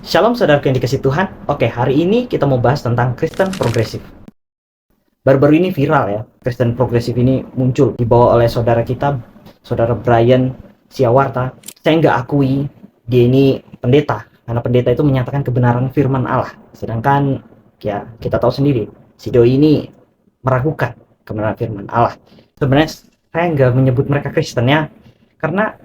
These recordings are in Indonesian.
Shalom saudara yang dikasih Tuhan. Oke, hari ini kita mau bahas tentang Kristen progresif. Baru-baru ini viral ya, Kristen progresif ini muncul dibawa oleh saudara kita, saudara Brian Siawarta. Saya nggak akui dia ini pendeta, karena pendeta itu menyatakan kebenaran firman Allah. Sedangkan ya kita tahu sendiri, si doi ini meragukan kebenaran firman Allah. Sebenarnya saya nggak menyebut mereka Kristen ya, karena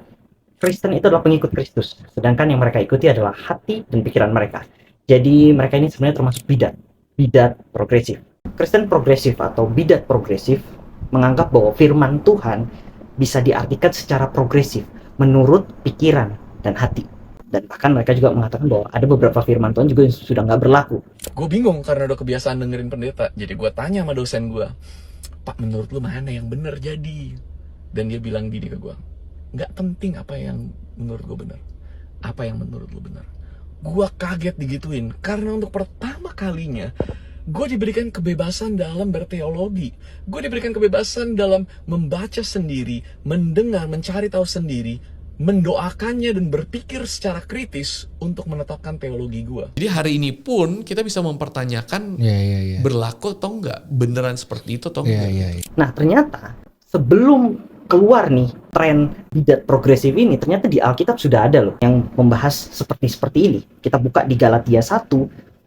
Kristen itu adalah pengikut Kristus, sedangkan yang mereka ikuti adalah hati dan pikiran mereka. Jadi mereka ini sebenarnya termasuk bidat progresif. Kristen progresif atau bidat progresif menganggap bahwa firman Tuhan bisa diartikan secara progresif menurut pikiran dan hati. Dan bahkan mereka juga mengatakan bahwa ada beberapa firman Tuhan juga yang sudah nggak berlaku. Gue bingung karena udah kebiasaan dengerin pendeta. Jadi gue tanya sama dosen gue, Pak, menurut lu mana yang benar jadi? Dan dia bilang gini ke gue, nggak penting apa yang menurut gue benar, apa yang menurut lu benar. Gue kaget digituin karena untuk pertama kalinya gue diberikan kebebasan dalam berteologi. Gue diberikan kebebasan dalam membaca sendiri, mendengar, mencari tahu sendiri, mendoakannya dan berpikir secara kritis untuk menetapkan teologi gue. Jadi hari ini pun kita bisa mempertanyakan berlaku atau enggak, beneran seperti itu atau enggak. Nah ternyata sebelum keluar nih tren bidat progresif ini, ternyata di Alkitab sudah ada loh yang membahas seperti ini. Kita buka di Galatia 1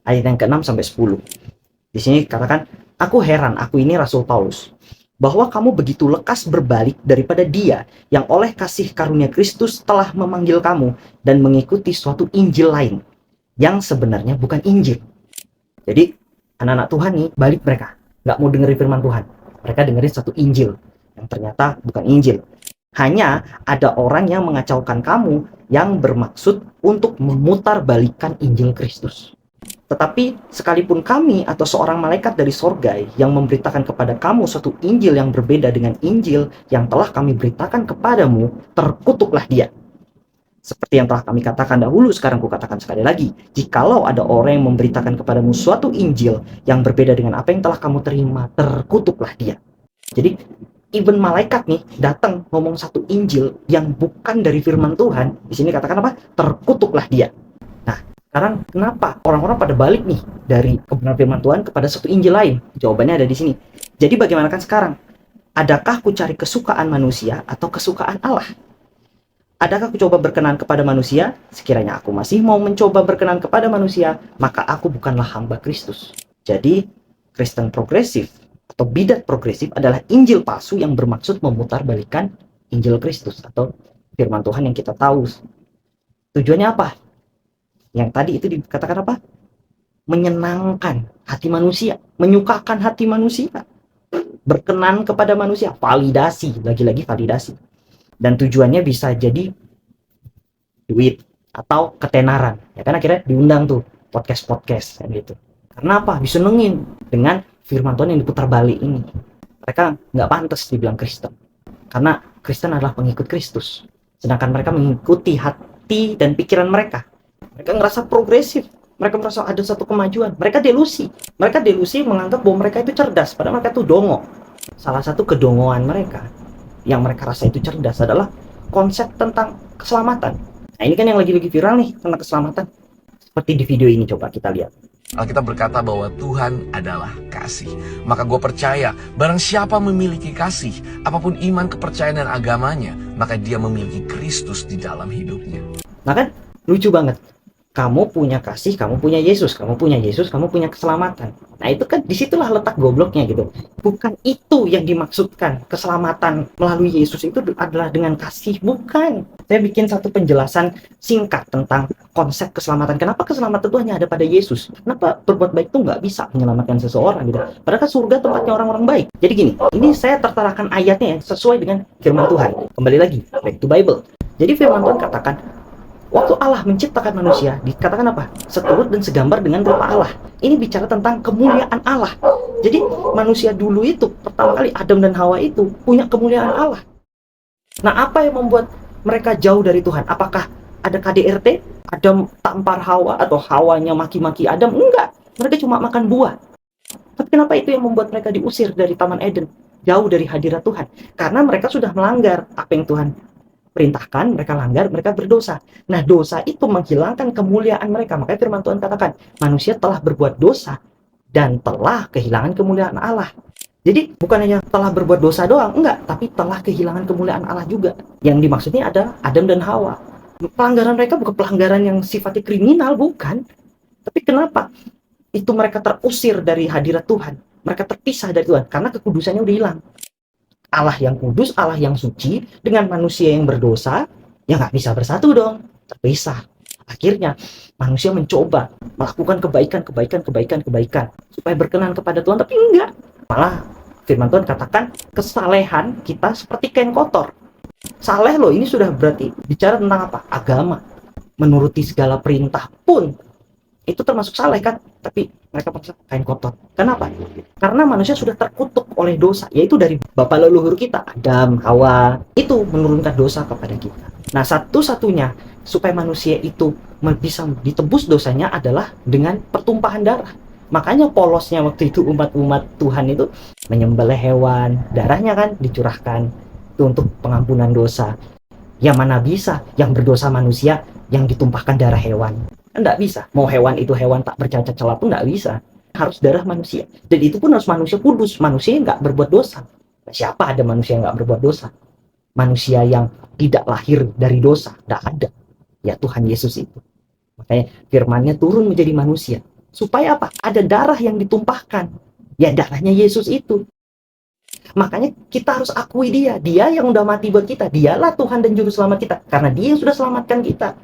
ayat yang ke-6 sampai 10. Di sini katakan, aku heran, aku ini Rasul Paulus, bahwa kamu begitu lekas berbalik daripada Dia yang oleh kasih karunia Kristus telah memanggil kamu dan mengikuti suatu Injil lain yang sebenarnya bukan Injil. Jadi anak-anak Tuhan nih balik, mereka nggak mau dengerin firman Tuhan, mereka dengerin satu Injil yang ternyata bukan Injil. Hanya ada orang yang mengacaukan kamu yang bermaksud untuk memutarbalikkan Injil Kristus. Tetapi sekalipun kami atau seorang malaikat dari sorga yang memberitakan kepada kamu suatu Injil yang berbeda dengan Injil yang telah kami beritakan kepadamu, terkutuklah dia. Seperti yang telah kami katakan dahulu, sekarang kukatakan sekali lagi, jikalau ada orang yang memberitakan kepadamu suatu Injil yang berbeda dengan apa yang telah kamu terima, terkutuklah dia. Jadi even malaikat nih datang ngomong satu Injil yang bukan dari firman Tuhan, di sini katakan apa? Terkutuklah dia. Nah, sekarang kenapa orang-orang pada balik nih dari kebenaran firman Tuhan kepada satu Injil lain? Jawabannya ada di sini. Jadi bagaimana kan sekarang? Adakah ku cari kesukaan manusia atau kesukaan Allah? Adakah aku coba berkenan kepada manusia? Sekiranya aku masih mau mencoba berkenan kepada manusia, maka aku bukanlah hamba Kristus. Jadi, Kristen progresif atau bidat progresif adalah Injil palsu yang bermaksud memutarbalikkan Injil Kristus atau firman Tuhan yang kita tahu. Tujuannya apa? Yang tadi itu dikatakan apa? Menyenangkan hati manusia, menyukakan hati manusia, berkenan kepada manusia, validasi, lagi-lagi validasi. Dan tujuannya bisa jadi duit atau ketenaran. Ya kan akhirnya diundang tuh podcast-podcast kan gitu. Karena apa? Disenengin dengan firman Tuhan yang diputar balik ini. Mereka nggak pantas dibilang Kristen, karena Kristen adalah pengikut Kristus, sedangkan mereka mengikuti hati dan pikiran mereka. Mereka ngerasa progresif, mereka merasa ada satu kemajuan, mereka delusi menganggap bahwa mereka itu cerdas, padahal mereka itu dongo. Salah satu kedongoan mereka yang mereka rasa itu cerdas adalah konsep tentang keselamatan. Nah ini kan yang lagi-lagi viral nih tentang keselamatan. Seperti di video ini, coba kita lihat. Alkitab berkata bahwa Tuhan adalah kasih. Maka gue percaya, barang siapa memiliki kasih, apapun iman, kepercayaan, dan agamanya, maka dia memiliki Kristus di dalam hidupnya. Nah kan, lucu banget. Kamu punya kasih, kamu punya Yesus, kamu punya keselamatan. Nah itu kan disitulah letak gobloknya gitu. Bukan itu yang dimaksudkan keselamatan melalui Yesus itu adalah dengan kasih, bukan. Saya bikin satu penjelasan singkat tentang konsep keselamatan. Kenapa keselamatan itu hanya ada pada Yesus? Kenapa berbuat baik itu nggak bisa menyelamatkan seseorang gitu? Padahal kan surga tempatnya orang-orang baik. Jadi gini, ini saya tertarakan ayatnya yang sesuai dengan firman Tuhan. Kembali lagi, back to Bible. Jadi firman Tuhan katakan, waktu Allah menciptakan manusia, dikatakan apa? Seturut dan segambar dengan rupa Allah. Ini bicara tentang kemuliaan Allah. Jadi manusia dulu itu, pertama kali Adam dan Hawa itu punya kemuliaan Allah. Nah apa yang membuat mereka jauh dari Tuhan? Apakah ada KDRT? Adam tampar Hawa atau Hawanya maki-maki Adam? Enggak, mereka cuma makan buah. Tapi kenapa itu yang membuat mereka diusir dari Taman Eden? Jauh dari hadirat Tuhan. Karena mereka sudah melanggar apa yang Tuhan perintahkan, mereka langgar, mereka berdosa. Nah, dosa itu menghilangkan kemuliaan mereka. Makanya firman Tuhan katakan, manusia telah berbuat dosa dan telah kehilangan kemuliaan Allah. Jadi bukan hanya telah berbuat dosa doang, enggak, tapi telah kehilangan kemuliaan Allah juga. Yang dimaksudnya adalah Adam dan Hawa. Pelanggaran mereka bukan pelanggaran yang sifatnya kriminal, bukan. Tapi kenapa? Itu mereka terusir dari hadirat Tuhan. Mereka terpisah dari Tuhan karena kekudusannya udah hilang. Allah yang kudus, Allah yang suci, dengan manusia yang berdosa, ya nggak bisa bersatu dong, terpisah. Akhirnya manusia mencoba melakukan kebaikan supaya berkenan kepada Tuhan, tapi enggak. Malah firman Tuhan katakan kesalehan kita seperti kain kotor. Saleh loh, ini sudah berarti bicara tentang apa? Agama. Menuruti segala perintah pun itu termasuk saleh kan, tapi mereka paksa kain kotor. Kenapa? Karena manusia sudah terkutuk oleh dosa, yaitu dari bapak leluhur kita, Adam, Hawa, itu menurunkan dosa kepada kita. Nah, satu-satunya supaya manusia itu bisa ditebus dosanya adalah dengan pertumpahan darah. Makanya polosnya waktu itu umat-umat Tuhan itu menyembelih hewan, darahnya kan dicurahkan itu untuk pengampunan dosa. Yang mana bisa yang berdosa manusia yang ditumpahkan darah hewan? Enggak bisa. Mau hewan itu hewan tak bercacat celah pun enggak bisa. Harus darah manusia. Dan itu pun harus manusia kudus. Manusia yang enggak berbuat dosa. Siapa ada manusia yang enggak berbuat dosa? Manusia yang tidak lahir dari dosa. Enggak ada. Ya Tuhan Yesus itu. Makanya firman-Nya turun menjadi manusia. Supaya apa? Ada darah yang ditumpahkan. Ya darahnya Yesus itu. Makanya kita harus akui dia. Dia yang udah mati buat kita. Dialah Tuhan dan Juru Selamat kita. Karena dia yang sudah selamatkan kita.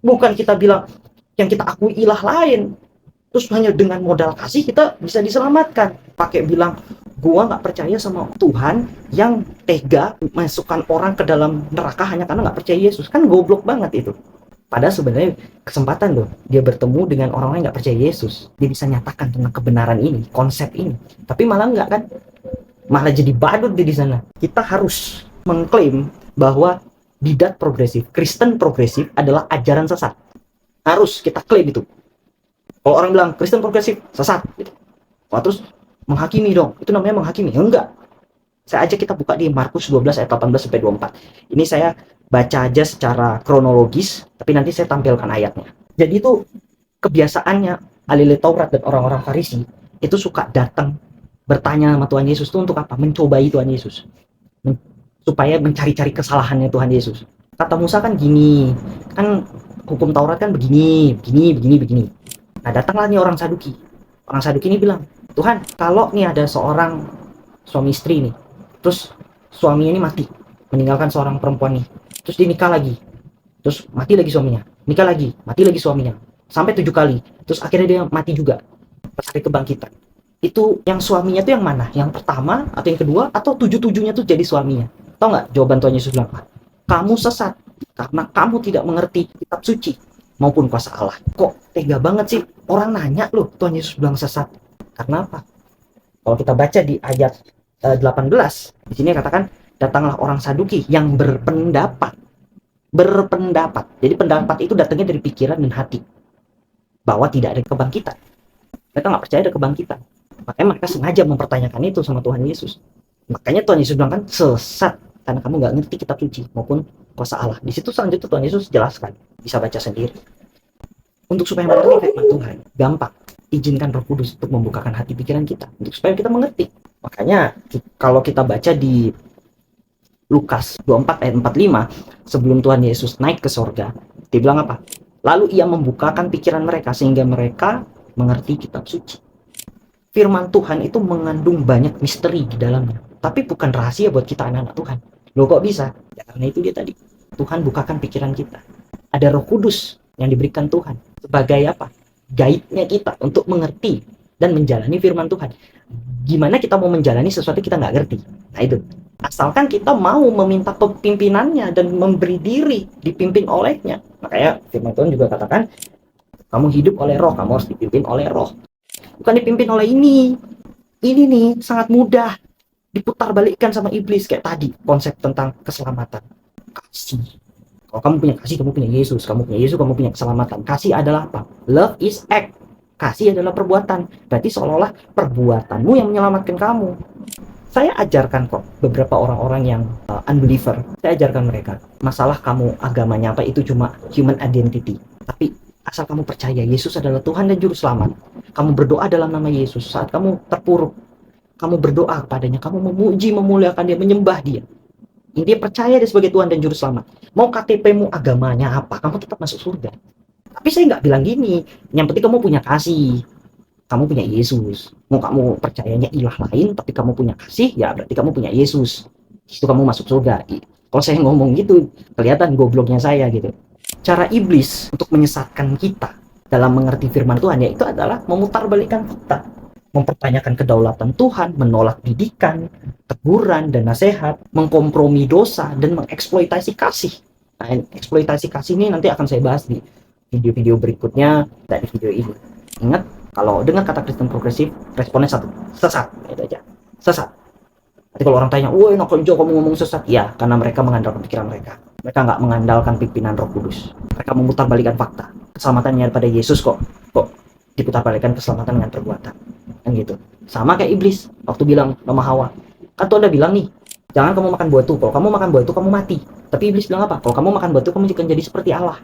Bukan kita bilang, yang kita akui ilah lain, terus hanya dengan modal kasih kita bisa diselamatkan. Pakai bilang, gua nggak percaya sama Tuhan yang tega masukkan orang ke dalam neraka hanya karena nggak percaya Yesus. Kan goblok banget itu. Padahal sebenarnya kesempatan loh, dia bertemu dengan orang yang nggak percaya Yesus. Dia bisa nyatakan tentang kebenaran ini, konsep ini. Tapi malah nggak kan? Malah jadi badut di sana. Kita harus mengklaim bahwa bidat progresif, Kristen progresif adalah ajaran sesat. Harus kita klaim itu. Kalau orang bilang Kristen progresif sesat gitu. Wah, terus menghakimi dong. Itu namanya menghakimi. Ya, enggak. Saya ajak kita buka di Markus 12 ayat 18 sampai 24. Ini saya baca aja secara kronologis, tapi nanti saya tampilkan ayatnya. Jadi itu kebiasaannya ahli Taurat dan orang-orang Farisi itu suka datang bertanya sama Tuhan Yesus itu untuk apa? Mencobai Tuhan Yesus. Supaya mencari-cari kesalahannya Tuhan Yesus. Kata Musa kan gini, kan hukum Taurat kan begini. Nah, datanglah nih orang Saduki. Orang Saduki ini bilang, Tuhan, kalau nih ada seorang suami istri nih, terus suaminya ini mati, meninggalkan seorang perempuan nih, terus dia nikah lagi, terus mati lagi suaminya, nikah lagi, mati lagi suaminya, sampai 7 kali, terus akhirnya dia mati juga, pas hari kebangkitan. Itu yang suaminya tuh yang mana? Yang pertama atau yang kedua atau 7-7-nya tuh jadi suaminya? Tahu nggak jawaban Tuhan Yesus bilang? Kamu sesat karena kamu tidak mengerti kitab suci maupun kuasa Allah. Kok tega banget sih orang nanya loh Tuhan Yesus bilang sesat? Karena apa? Kalau kita baca di ayat 18, di sini katakan datanglah orang Saduki yang berpendapat. Jadi pendapat itu datangnya dari pikiran dan hati bahwa tidak ada kebangkitan. Mereka nggak percaya ada kebangkitan. Makanya mereka sengaja mempertanyakan itu sama Tuhan Yesus. Makanya Tuhan Yesus bilang kan sesat karena kamu nggak ngerti kitab suci maupun kuasa Allah. Di situ selanjutnya Tuhan Yesus jelaskan, bisa baca sendiri. Untuk supaya mengerti firman Tuhan, gampang. Izinkan Roh Kudus untuk membukakan hati pikiran kita, untuk supaya kita mengerti. Makanya kalau kita baca di Lukas 24 ayat 45, sebelum Tuhan Yesus naik ke sorga, dia bilang apa? Lalu ia membukakan pikiran mereka sehingga mereka mengerti kitab suci. Firman Tuhan itu mengandung banyak misteri di dalamnya, tapi bukan rahasia buat kita anak-anak Tuhan. Loh kok bisa? Ya karena itu dia tadi. Tuhan bukakan pikiran kita. Ada Roh Kudus yang diberikan Tuhan sebagai apa? Guide-nya kita untuk mengerti dan menjalani firman Tuhan. Gimana kita mau menjalani sesuatu kita nggak ngerti? Nah itu. Asalkan kita mau meminta pimpinannya dan memberi diri dipimpin olehnya. Makanya firman Tuhan juga katakan, kamu hidup oleh Roh, kamu harus dipimpin oleh Roh. Bukan dipimpin oleh ini. Ini nih sangat mudah diputar balikkan sama iblis kayak tadi konsep tentang keselamatan. Kasih. Kalau kamu punya kasih, kamu punya Yesus. Kamu punya Yesus, kamu punya keselamatan. Kasih adalah apa? Love is act. Kasih adalah perbuatan. Berarti seolah-olah perbuatanmu yang menyelamatkan kamu. Saya ajarkan kok beberapa orang-orang yang unbeliever, saya ajarkan mereka, masalah kamu agamanya apa itu cuma human identity. Tapi asal kamu percaya Yesus adalah Tuhan dan Juru Selamat, kamu berdoa dalam nama Yesus, saat kamu terpuruk, kamu berdoa kepadanya, kamu memuji, memuliakan dia, menyembah dia. Dia percaya dia sebagai Tuhan dan Juru Selamat. Mau KTP-mu agamanya apa, kamu tetap masuk surga. Tapi saya nggak bilang gini, yang penting kamu punya kasih, kamu punya Yesus. Mau kamu percayanya ilah lain, tapi kamu punya kasih, ya berarti kamu punya Yesus. Itu kamu masuk surga. Kalau saya ngomong gitu, kelihatan gobloknya saya gitu. Cara iblis untuk menyesatkan kita dalam mengerti firman Tuhan, yaitu adalah memutarbalikkan kita. Mempertanyakan kedaulatan Tuhan, menolak didikan, teguran, dan nasihat, mengkompromi dosa, dan mengeksploitasi kasih. Nah, eksploitasi kasih ini nanti akan saya bahas di video-video berikutnya dari video ini. Ingat, kalau dengan kata Kristen progresif, responnya satu, sesat, itu aja, sesat. Nanti kalau orang tanya, woi enak aja kamu ngomong sesat, ya karena mereka mengandalkan pikiran mereka. Mereka nggak mengandalkan pimpinan Roh Kudus. Mereka memutarbalikkan fakta. Keselamatannya pada Yesus kok diputarbalikkan keselamatan dengan perbuatan, kan gitu. Sama kayak iblis waktu bilang sama Hawa, kan tuh Anda bilang nih, jangan kamu makan buah itu. Kalau kamu makan buah itu kamu mati. Tapi iblis bilang apa? Kalau kamu makan buah itu kamu akan jadi seperti Allah.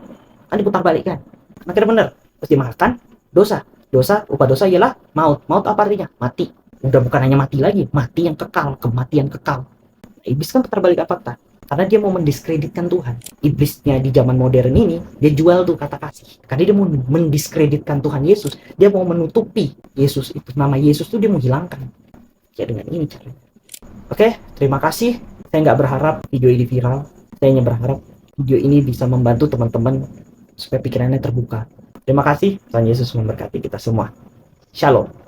Kan diputarbalikkan. Akhirnya benar, pasti makan dosa. Dosa, upah dosa ialah maut. Maut apa artinya? Mati. Udah bukan hanya mati lagi, mati yang kekal, kematian kekal. Iblis kan putarbalikkan fakta, karena dia mau mendiskreditkan Tuhan. Iblisnya di zaman modern ini, dia jual tuh kata kasih. Karena dia mau mendiskreditkan Tuhan Yesus, dia mau menutupi Yesus itu, nama Yesus tuh dia mau hilangkan. Ya dengan ini caranya. Oke, terima kasih. Saya nggak berharap video ini viral. Saya hanya berharap video ini bisa membantu teman-teman supaya pikirannya terbuka. Terima kasih, Tuhan Yesus memberkati kita semua. Shalom.